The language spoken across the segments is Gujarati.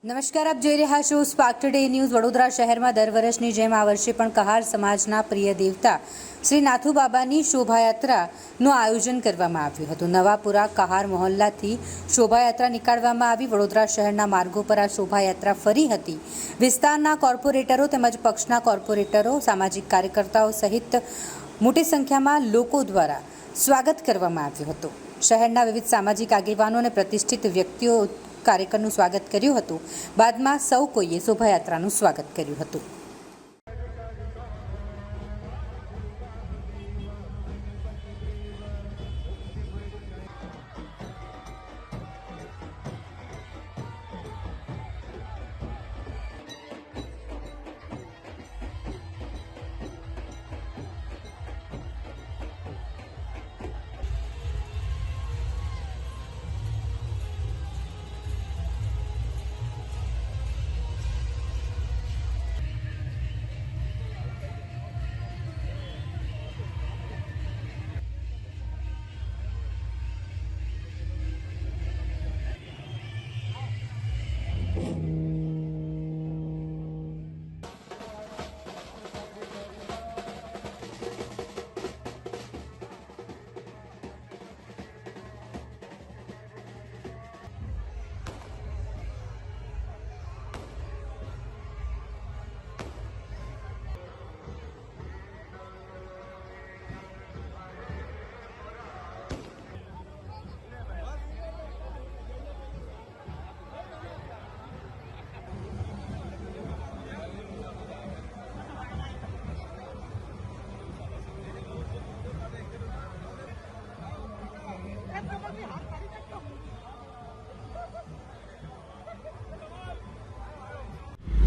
નમસ્કાર, આપ જોઈ રહ્યા છો સ્પાર્ક ટુડે ન્યૂઝ। વડોદરા શહેરમાં દર વર્ષની જેમ આ વર્ષે પણ કહાર સમાજના પ્રિય દેવતા શ્રી નાથુ બાબાની શોભાયાત્રાનું આયોજન કરવામાં આવ્યું હતું। નવાપુરા કહાર મહોલ્લાથી શોભાયાત્રા નીકાળવામાં આવી। વડોદરા શહેરના માર્ગો પર આ શોભાયાત્રા ફરી હતી। વિસ્તારના કોર્પોરેટરો તેમજ પક્ષના કોર્પોરેટરો, સામાજિક કાર્યકર્તાઓ સહિત મોટી સંખ્યામાં લોકો દ્વારા સ્વાગત કરવામાં આવ્યું હતું। શહેરના વિવિધ સામાજિક આગેવાનો અને પ્રતિષ્ઠિત વ્યક્તિઓ કાર્યક્રમનું સ્વાગત કર્યું હતું। બાદમાં સૌ કોઈએ શોભાયાત્રાનું સ્વાગત કર્યું હતું।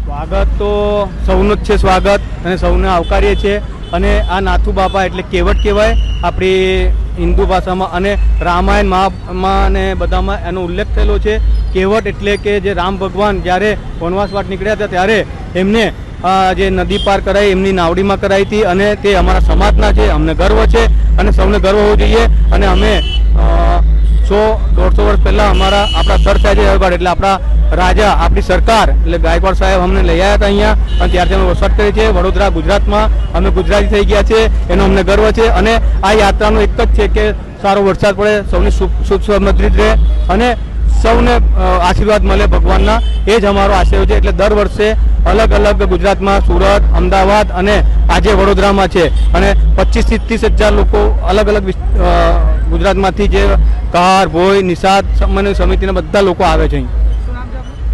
સ્વાગત તો સૌનું જ છે સ્વાગત અને સૌને આવકારીએ છીએ। અને આ નાથુ બાબા એટલે કેવટ કહેવાય આપણી હિન્દુ ભાષામાં, અને રામાયણ મહામાં અને બધામાં એનો ઉલ્લેખ થયેલો છે। કેવટ એટલે કે જે રામ ભગવાન જ્યારે વનવાસવાટ નીકળ્યા હતા ત્યારે એમને જે નદી પાર કરાઈ એમની નાવડીમાં કરાઈ હતી, અને તે અમારા સમાજના છે। અમને ગર્વ છે અને સૌને ગર્વ હોવો જોઈએ। અને અમે 100-150 વર્ષ પહેલાં આપણા સર સાહેબ એટલે આપણા રાજા, આપણી સરકાર એટલે ગાયકવાડ સાહેબ અમને લઈ આવ્યા હતા અહીંયા, અને ત્યારથી અમે વસવાટ કરીએ છીએ। વડોદરા ગુજરાતમાં અમે ગુજરાતી થઈ ગયા છે, એનો અમને ગર્વ છે। અને આ યાત્રાનો એક જ છે કે સારો વરસાદ પડે, સૌની સુખ સમૃદ્ધિ રહે અને સૌને આશીર્વાદ મળે ભગવાનના, એ જ અમારો આશય છે। એટલે દર વર્ષે અલગ અલગ ગુજરાતમાં સુરત, અમદાવાદ અને આજે વડોદરામાં છે, અને 25 થી 30 હજાર લોકો અલગ અલગ ગુજરાતમાંથી જે કહાર, ભોઈ, નિષાદ સમન્વય સમિતિના બધા લોકો આવે છે।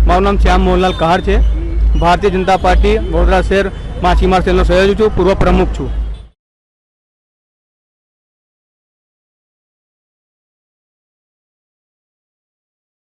મારું નામ શ્યામ મોહનલાલ કહાર છે। ભારતીય જનતા પાર્ટી વડોદરા શહેર માછીમાર સેલનો સહયોગી છું, પૂર્વ પ્રમુખ છું।